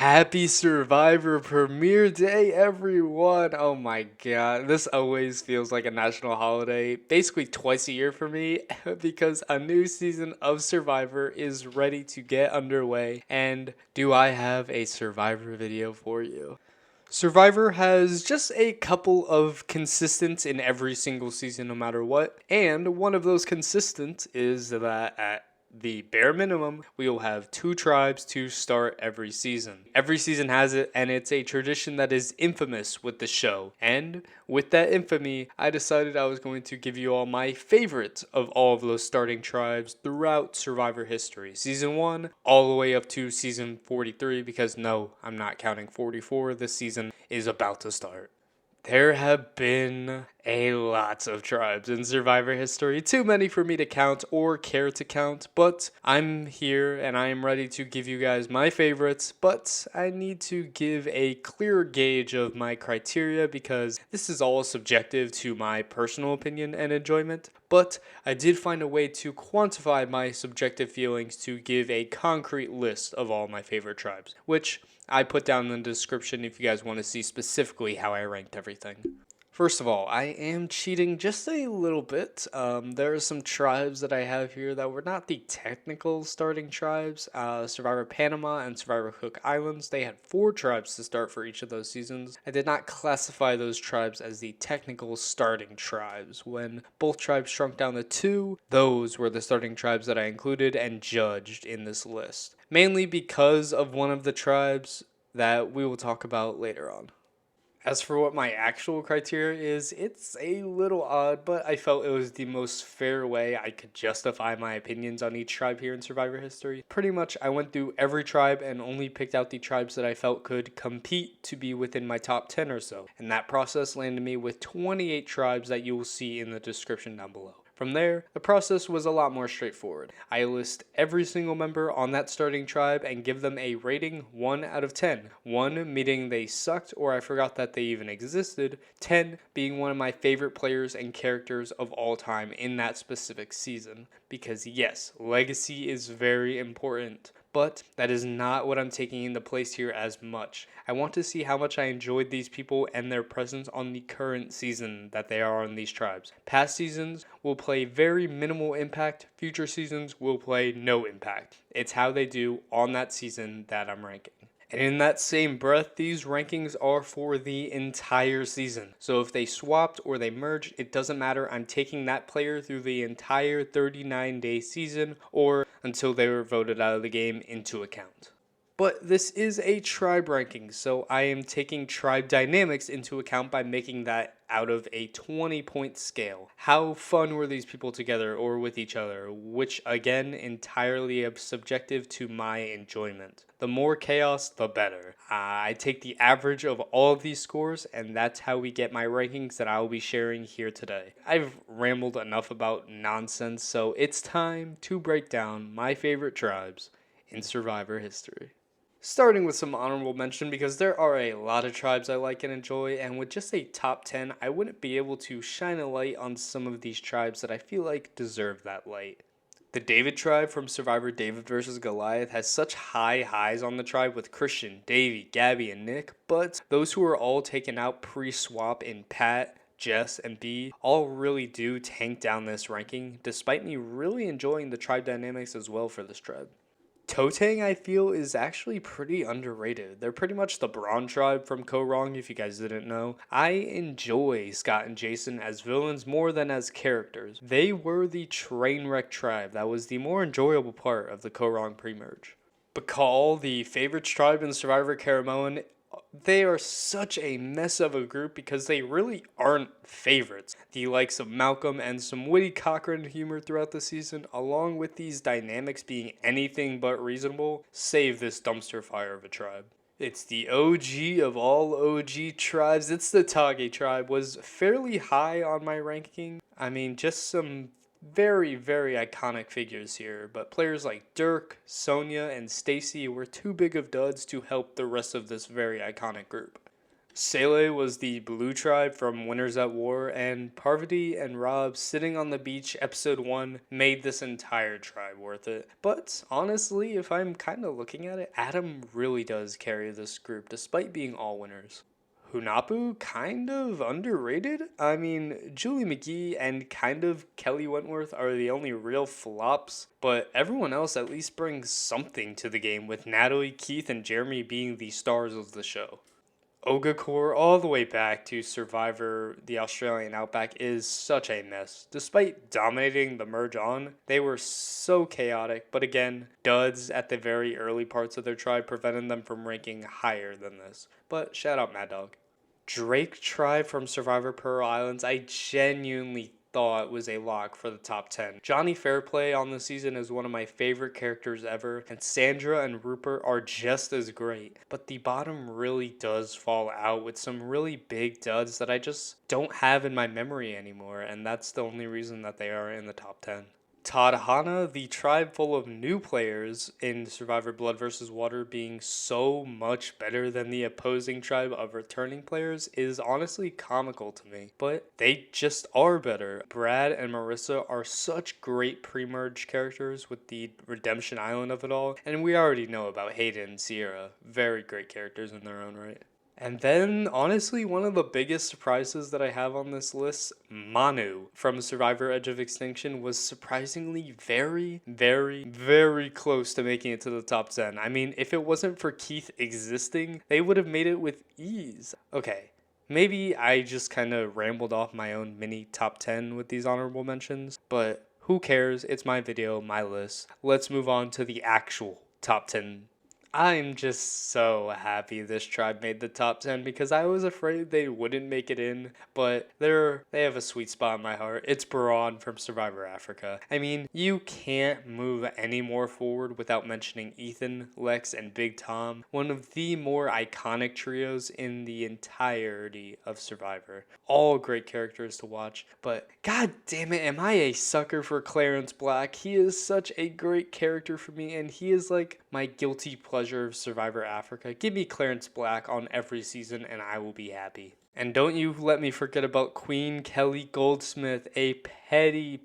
Happy Survivor premiere day, everyone! Oh my god, this always feels like a national holiday, basically twice a year for me, because a new season of Survivor is ready to get underway, and do I have a Survivor video for you? Survivor has just a couple of consistents in every single season, no matter what. And one of those consistents is that at the bare minimum, we will have two tribes to start every season. Every season has it, and it's a tradition that is infamous with the show. And with that infamy, I decided I was going to give you all my favorite of all of those starting tribes throughout Survivor history. Season 1, all the way up to season 43, because no, I'm not counting 44. This season is about to start. There have been a lot of tribes in Survivor history, too many for me to count or care to count, but I'm here and I am ready to give you guys my favorites, but I need to give a clear gauge of my criteria because this is all subjective to my personal opinion and enjoyment, but I did find a way to quantify my subjective feelings to give a concrete list of all my favorite tribes, which I put down in the description if you guys want to see specifically how I ranked everything. First of all, I am cheating just a little bit. There are some tribes that I have here that were not the technical starting tribes. Survivor Panama and Survivor Cook Islands, they had 4 tribes to start for each of those seasons. I did not classify those tribes as the technical starting tribes. When both tribes shrunk down to 2, those were the starting tribes that I included and judged in this list. Mainly because of one of the tribes that we will talk about later on. As for what my actual criteria is, it's a little odd, but I felt it was the most fair way I could justify my opinions on each tribe here in Survivor history. Pretty much, I went through every tribe and only picked out the tribes that I felt could compete to be within my top 10 or so. And that process landed me with 28 tribes that you will see in the description down below. From there, the process was a lot more straightforward. I list every single member on that starting tribe and give them a rating 1 out of 10. 1 meaning they sucked or I forgot that they even existed. 10 being one of my favorite players and characters of all time in that specific season. Because yes, legacy is very important. But that is not what I'm taking into place here as much. I want to see how much I enjoyed these people and their presence on the current season that they are on these tribes. Past seasons will play very minimal impact, future seasons will play no impact. It's how they do on that season that I'm ranking. And in that same breath, these rankings are for the entire season. So if they swapped or they merged, it doesn't matter. I'm taking that player through the entire 39-day season or until they were voted out of the game into account. But this is a tribe ranking, so I am taking tribe dynamics into account by making that out of a 20-point scale. How fun were these people together or with each other, which again, entirely subjective to my enjoyment. The more chaos, the better. I take the average of all of these scores, and that's how we get my rankings that I will be sharing here today. I've rambled enough about nonsense, so it's time to break down my favorite tribes in Survivor history. Starting with some honorable mention because there are a lot of tribes I like and enjoy, and with just a top 10, I wouldn't be able to shine a light on some of these tribes that I feel like deserve that light. The David tribe from Survivor David vs. Goliath has such high highs on the tribe with Christian, Davey, Gabby, and Nick, but those who are all taken out pre-swap in Pat, Jess, and B all really do tank down this ranking, despite me really enjoying the tribe dynamics as well for this tribe. Totang, I feel, is actually pretty underrated. They're pretty much the Braun tribe from Ko-Rong, if you guys didn't know. I enjoy Scott and Jason as villains more than as characters. They were the train wreck tribe. That was the more enjoyable part of the Ko-Rong pre-merge. Bikal, the favorites tribe in Survivor Caramoan, they are such a mess of a group because they really aren't favorites. The likes of Malcolm and some witty Cochrane humor throughout the season, along with these dynamics being anything but reasonable, save this dumpster fire of a tribe. It's the OG of all OG tribes. It's the Tagi tribe. Was fairly high on my ranking. I mean, just some very, very iconic figures here, but players like Dirk, Sonia, and Stacy were too big of duds to help the rest of this very iconic group. Sele was the blue tribe from Winners at War, and Parvati and Rob sitting on the beach episode 1 made this entire tribe worth it. But honestly, if I'm kind of looking at it, Adam really does carry this group despite being all winners. Hunahpu, kind of underrated. I mean, Julie McGee and kind of Kelly Wentworth are the only real flops, but everyone else at least brings something to the game, with Natalie, Keith, and Jeremy being the stars of the show. Ogakor, all the way back to Survivor, the Australian Outback, is such a mess. Despite dominating the merge on, they were so chaotic, but again, duds at the very early parts of their tribe prevented them from ranking higher than this. But shout out Mad Dog. Drake tribe from Survivor Pearl Islands, I genuinely thought was a lock for the top 10. Johnny Fairplay on the season is one of my favorite characters ever, and Sandra and Rupert are just as great. But the bottom really does fall out with some really big duds that I just don't have in my memory anymore, and that's the only reason that they are in the top 10. Tadhana, the tribe full of new players in Survivor Blood vs. Water, being so much better than the opposing tribe of returning players is honestly comical to me. But they just are better. Brad and Marissa are such great pre-merge characters with the redemption island of it all, and we already know about Hayden and Sierra. Very great characters in their own right. And then, honestly, one of the biggest surprises that I have on this list, Manu from Survivor Edge of Extinction, was surprisingly very close to making it to the top 10. I mean, if it wasn't for Keith existing, they would have made it with ease. Okay, maybe I just kind of rambled off my own mini top 10 with these honorable mentions, but who cares? It's my video, my list. Let's move on to the actual top 10. I'm just so happy this tribe made the top 10 because I was afraid they wouldn't make it in, but they have a sweet spot in my heart. It's Boran from Survivor Africa. I mean, you can't move any more forward without mentioning Ethan, Lex, and Big Tom, one of the more iconic trios in the entirety of Survivor. All great characters to watch, but god damn it, am I a sucker for Clarence Black. He is such a great character for me, and he is like my guilty pleasure of Survivor Africa. Give me Clarence Black on every season and I will be happy. And don't you let me forget about Queen Kelly Goldsmith, a petty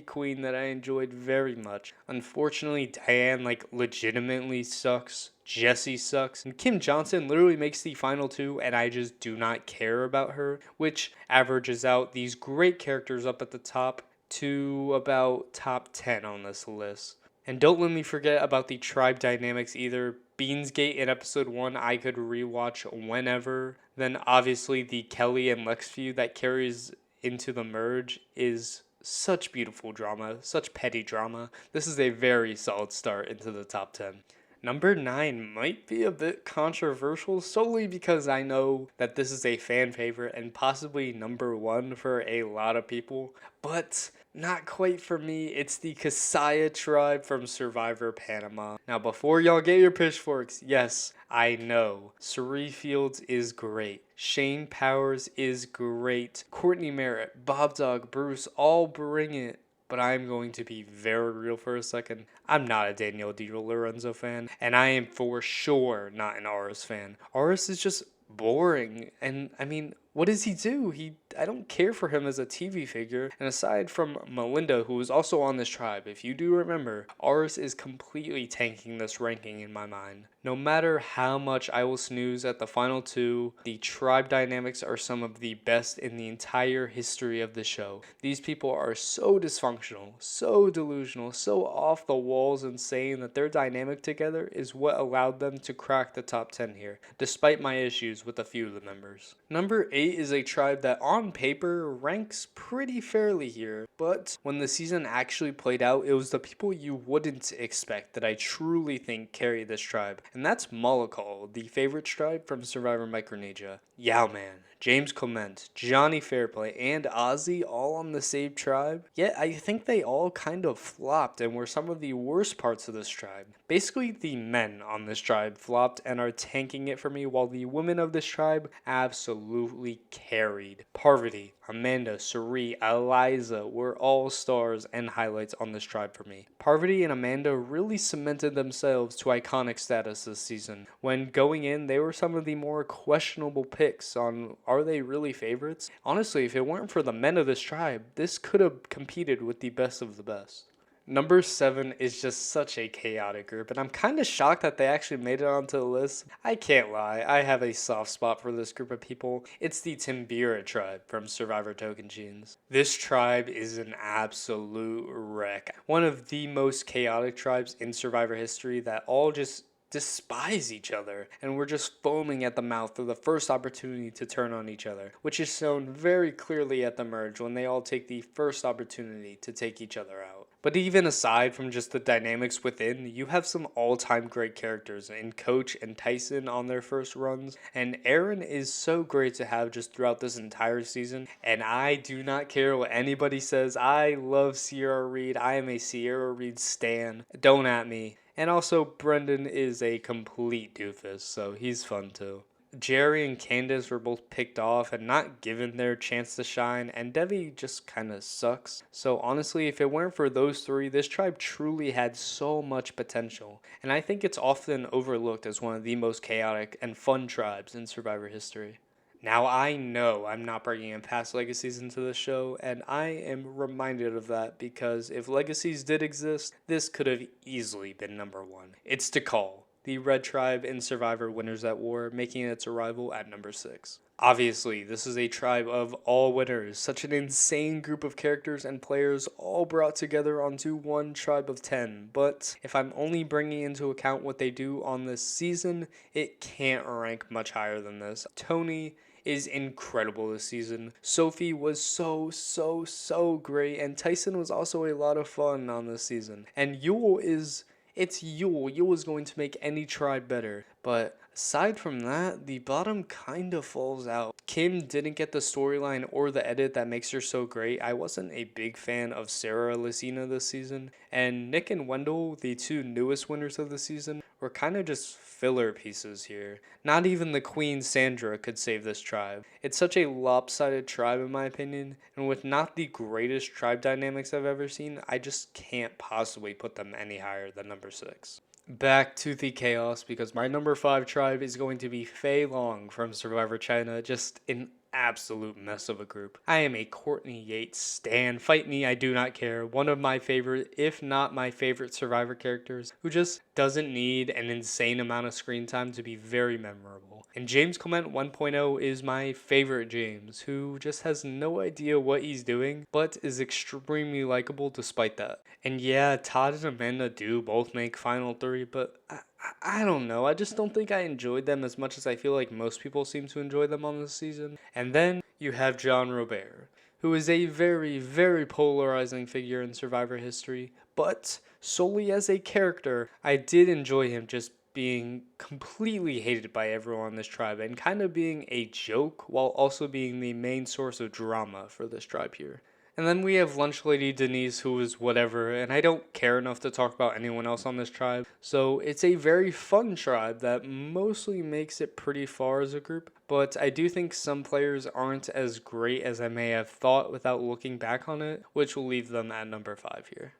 queen that I enjoyed very much. Unfortunately, Diane legitimately sucks. Jesse sucks. And Kim Johnson literally makes the final 2 and I just do not care about her, which averages out these great characters up at the top to about top 10 on this list. And don't let me forget about the tribe dynamics either. Beansgate in episode 1 I could rewatch whenever. Then obviously the Kelly and Lex feud that carries into the merge is such beautiful drama, such petty drama. This is a very solid start into the top 10. Number 9 might be a bit controversial solely because I know that this is a fan favorite and possibly number 1 for a lot of people, but not quite for me. It's the Casaya tribe from Survivor Panama. Now, before y'all get your pitchforks, yes, I know Suri Fields is great. Shane Powers is great. Courtney Merritt, Bob Dog, Bruce, all bring it. But I'm going to be very real for a second. I'm not a Daniel DiLorenzo fan, and I am for sure not an Aris fan. Aris is just boring, and I mean, what does he do? I don't care for him as a TV figure. And aside from Melinda, who is also on this tribe, if you do remember, Aris is completely tanking this ranking in my mind. No matter how much I will snooze at the final 2, the tribe dynamics are some of the best in the entire history of the show. These people are so dysfunctional, so delusional, so off the walls insane that their dynamic together is what allowed them to crack the top 10 here, despite my issues with a few of the members. Number 8 is a tribe that on paper ranks pretty fairly here, but when the season actually played out, it was the people you wouldn't expect that I truly think carry this tribe, and that's Malakal, the favorite tribe from Survivor Micronesia. Yowman, James Clement, Johnny Fairplay, and Ozzy all on the same tribe, yet I think they all kind of flopped and were some of the worst parts of this tribe. Basically, the men on this tribe flopped and are tanking it for me, while the women of this tribe absolutely carried. Parvati, Amanda, Suri, Eliza were all stars and highlights on this tribe for me. Parvati and Amanda really cemented themselves to iconic status this season. When going in, they were some of the more questionable picks on are they really favorites? Honestly, if it weren't for the men of this tribe, this could have competed with the best of the best. Number 7 is just such a chaotic group, and I'm kind of shocked that they actually made it onto the list. I can't lie, I have a soft spot for this group of people. It's the Timbira tribe from Survivor Tocantins. This tribe is an absolute wreck. One of the most chaotic tribes in Survivor history that all just despise each other and we're just foaming at the mouth for the first opportunity to turn on each other, which is shown very clearly at the merge when they all take the first opportunity to take each other out. But even aside from just the dynamics within, you have some all-time great characters in Coach and Tyson on their first runs, and Aaron is so great to have just throughout this entire season, and I do not care what anybody says. I love Sierra Reed. I am a Sierra Reed stan. Don't at me. And also, Brendan is a complete doofus, so he's fun too. Jerry and Candace were both picked off and not given their chance to shine, and Devi just kinda sucks. So honestly, if it weren't for those three, this tribe truly had so much potential, and I think it's often overlooked as one of the most chaotic and fun tribes in Survivor history. Now, I know I'm not bringing in past legacies into the show, and I am reminded of that because if legacies did exist, this could have easily been number 1. It's Dakal, the red tribe in Survivor Winners at War, making its arrival at number 6. Obviously, this is a tribe of all winners, such an insane group of characters and players all brought together onto one tribe of 10, but if I'm only bringing into account what they do on this season, it can't rank much higher than this. Tony is incredible this season. Sophie was so great, and Tyson was also a lot of fun on this season. And it's Yule. Yule is going to make any tribe better. But aside from that, the bottom kind of falls out. Kim didn't get the storyline or the edit that makes her so great. I wasn't a big fan of Sarah Lucina this season. And Nick and Wendell, the two newest winners of the season, were kind of just filler pieces here. Not even the Queen Sandra could save this tribe. It's such a lopsided tribe in my opinion, and with not the greatest tribe dynamics I've ever seen, I just can't possibly put them any higher than number 6. Back to the chaos, because my number 5 tribe is going to be Fei Long from Survivor China, just an absolute mess of a group. I am a Courtney Yates stan. Fight me, I do not care. One of my favorite, if not my favorite Survivor characters, who just doesn't need an insane amount of screen time to be very memorable. And James Clement 1.0 is my favorite James, who just has no idea what he's doing, but is extremely likable despite that. And yeah, Todd and Amanda do both make Final 3, but I don't know. I just don't think I enjoyed them as much as I feel like most people seem to enjoy them on this season. And then you have John Robert, who is a very polarizing figure in Survivor history, but solely as a character, I did enjoy him just being completely hated by everyone in this tribe and kind of being a joke while also being the main source of drama for this tribe here. And then we have Lunch Lady Denise, who is whatever, and I don't care enough to talk about anyone else on this tribe. So it's a very fun tribe that mostly makes it pretty far as a group, but I do think some players aren't as great as I may have thought without looking back on it, which will leave them at number 5 here.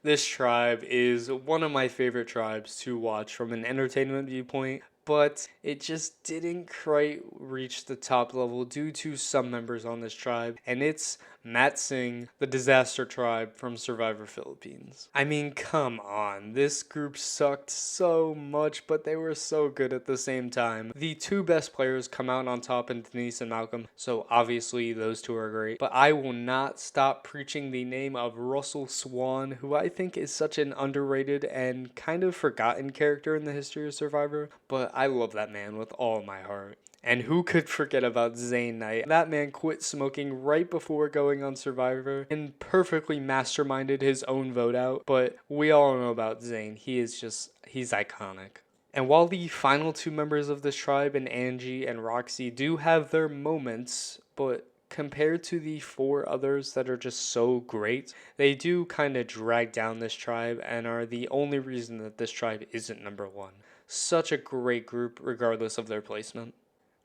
This tribe is one of my favorite tribes to watch from an entertainment viewpoint, but it just didn't quite reach the top level due to some members on this tribe, and it's Matt Singh, the Disaster Tribe from Survivor Philippines. I mean, come on, this group sucked so much, but they were so good at the same time. The two best players come out on top in Denise and Malcolm, so obviously those two are great, but I will not stop preaching the name of Russell Swan, who I think is such an underrated and kind of forgotten character in the history of Survivor, but I love that man with all my heart. And who could forget about Zane Knight? That man quit smoking right before going on Survivor and perfectly masterminded his own vote out. But we all know about Zane. He's iconic. And while the final two members of this tribe, and Angie and Roxy, do have their moments, but compared to the 4 others that are just so great, they do kind of drag down this tribe and are the only reason that this tribe isn't number 1. Such a great group regardless of their placement.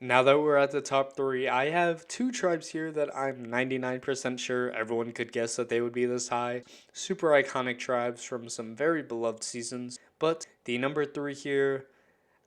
Now that we're at the top 3, I have 2 tribes here that I'm 99% sure everyone could guess that they would be this high. Super iconic tribes from some very beloved seasons. But the number 3 here,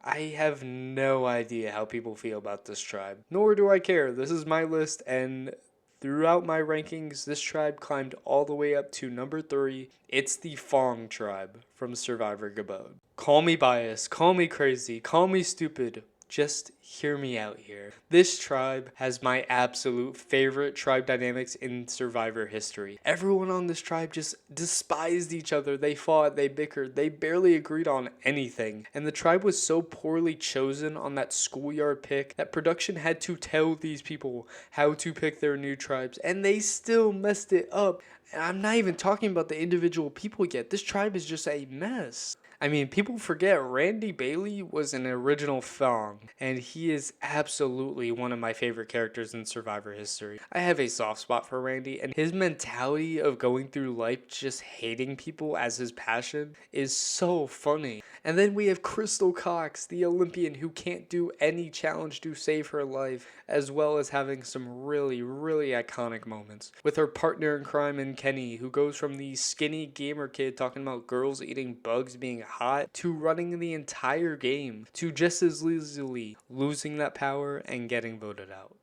I have no idea how people feel about this tribe. Nor do I care. This is my list, and throughout my rankings, this tribe climbed all the way up to number 3. It's the Fang tribe from Survivor Gabon. Call me biased, call me crazy, call me stupid. Just hear me out here. This tribe has my absolute favorite tribe dynamics in Survivor history. Everyone on this tribe just despised each other. They fought, they bickered, they barely agreed on anything. And the tribe was so poorly chosen on that schoolyard pick that production had to tell these people how to pick their new tribes. And they still messed it up. And I'm not even talking about the individual people yet. This tribe is just a mess. I mean, people forget Randy Bailey was an original Fang, and he is absolutely one of my favorite characters in Survivor history. I have a soft spot for Randy, and his mentality of going through life just hating people as his passion is so funny. And then we have Crystal Cox, the Olympian who can't do any challenge to save her life, as well as having some really, really iconic moments. With her partner in crime in Kenny, who goes from the skinny gamer kid talking about girls eating bugs being hot, to running the entire game, to just as easily losing that power and getting voted out.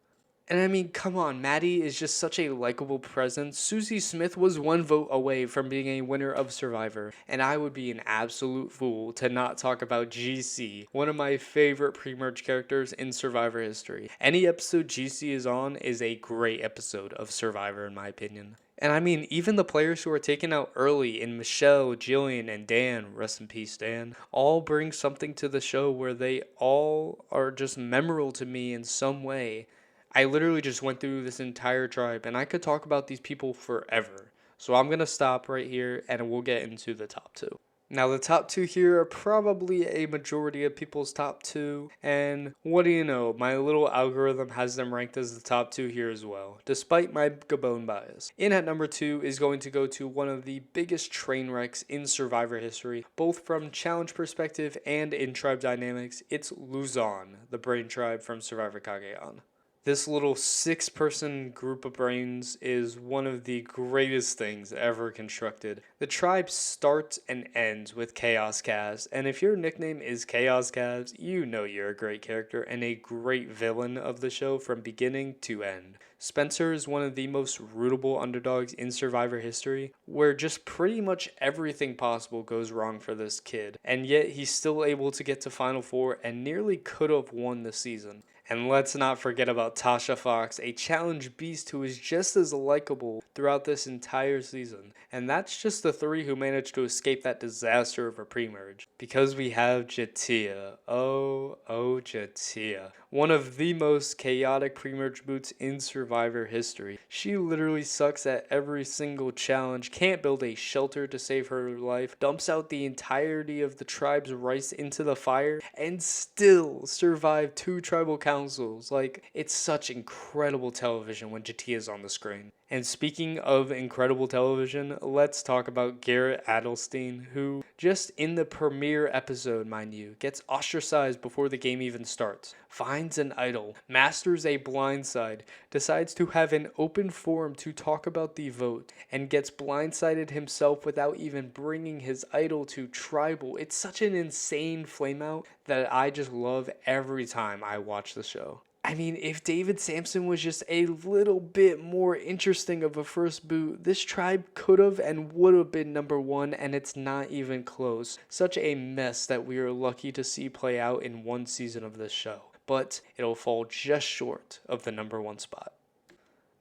And I mean, come on, Maddie is just such a likable presence. Susie Smith was 1 vote away from being a winner of Survivor, and I would be an absolute fool to not talk about GC, one of my favorite pre-merge characters in Survivor history. Any episode GC is on is a great episode of Survivor in my opinion. And I mean, even the players who are taken out early in Michelle, Jillian, and Dan, rest in peace Dan, all bring something to the show where they all are just memorable to me in some way. I literally just went through this entire tribe, and I could talk about these people forever. So I'm going to stop right here, and we'll get into the top 2. Now, the top 2 here are probably a majority of people's top 2, and what do you know, my little algorithm has them ranked as the top 2 here as well, despite my Gabon bias. In at number 2 is going to go to one of the biggest train wrecks in Survivor history, both from challenge perspective and in tribe dynamics. It's Luzon, the brain tribe from Survivor Cagayan. This little 6-person group of brains is one of the greatest things ever constructed. The tribe starts and ends with Chaos Calves, and if your nickname is Chaos Calves, you know you're a great character and a great villain of the show from beginning to end. Spencer is one of the most rootable underdogs in Survivor history, where just pretty much everything possible goes wrong for this kid, and yet he's still able to get to Final Four and nearly could have won the season. And let's not forget about Tasha Fox, a challenge beast who is just as likable throughout this entire season. And that's just the 3 who managed to escape that disaster of a pre-merge. Because we have Jatia. Oh, Jatia. One of the most chaotic pre-merge boots in Survivor history. She literally sucks at every single challenge, can't build a shelter to save her life, dumps out the entirety of the tribe's rice into the fire, and still survived 2 tribal councils. Like, it's such incredible television when Jatia's on the screen. And speaking of incredible television, let's talk about Garrett Adelstein, who, just in the premiere episode, mind you, gets ostracized before the game even starts, finds an idol, masters a blindside, decides to have an open forum to talk about the vote, and gets blindsided himself without even bringing his idol to tribal. It's such an insane flameout that I just love every time I watch the show. I mean, if David Sampson was just a little bit more interesting of a first boot, this tribe could have and would have been number 1, and it's not even close. Such a mess that we are lucky to see play out in 1 season of this show. But it'll fall just short of the number 1 spot.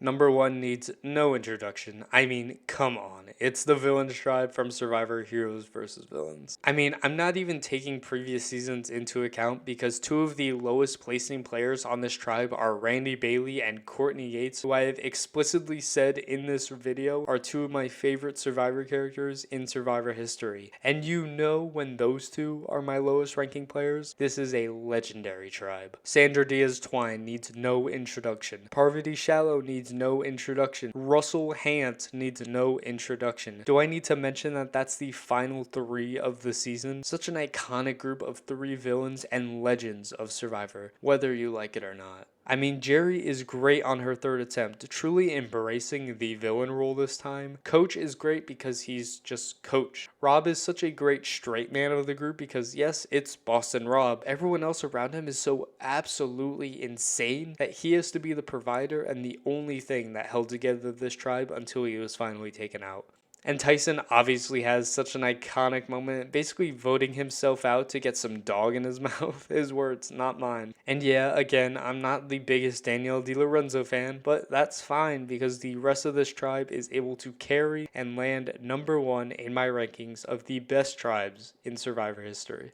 Number 1 needs no introduction. I mean, come on. It's the Villains tribe from Survivor Heroes vs. Villains. I mean, I'm not even taking previous seasons into account because 2 of the lowest placing players on this tribe are Randy Bailey and Courtney Yates, who I have explicitly said in this video are 2 of my favorite Survivor characters in Survivor history. And you know when those 2 are my lowest ranking players, this is a legendary tribe. Sandra Diaz Twine needs no introduction. Parvati Shallow needs no introduction. Russell Hant needs no introduction. Do I need to mention that that's the final 3 of the season? Such an iconic group of 3 villains and legends of Survivor, whether you like it or not. I mean, Jerry is great on her 3rd attempt, truly embracing the villain role this time. Coach is great because he's just Coach. Rob is such a great straight man of the group because yes, it's Boston Rob. Everyone else around him is so absolutely insane that he has to be the provider and the only thing that held together this tribe until he was finally taken out. And Tyson obviously has such an iconic moment, basically voting himself out to get some dog in his mouth. His words, not mine. And yeah, again, I'm not the biggest Daniel DiLorenzo fan, but that's fine because the rest of this tribe is able to carry and land number 1 in my rankings of the best tribes in Survivor history.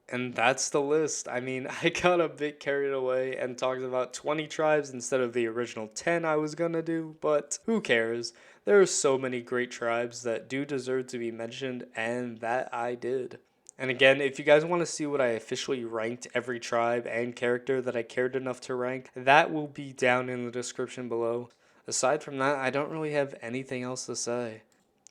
And that's the list. I mean, I got a bit carried away and talked about 20 tribes instead of the original 10 I was gonna do, but who cares? There are so many great tribes that do deserve to be mentioned, and that I did. And again, if you guys want to see what I officially ranked every tribe and character that I cared enough to rank, that will be down in the description below. Aside from that, I don't really have anything else to say.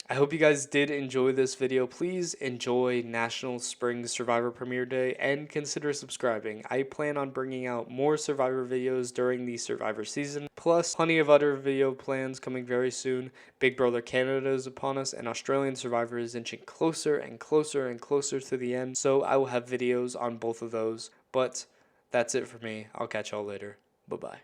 I hope you guys did enjoy this video. Please enjoy National Spring Survivor Premiere Day and consider subscribing. I plan on bringing out more Survivor videos during the Survivor season, plus plenty of other video plans coming very soon. Big Brother Canada is upon us and Australian Survivor is inching closer and closer and closer to the end, so I will have videos on both of those. But that's it for me. I'll catch y'all later. Bye-bye.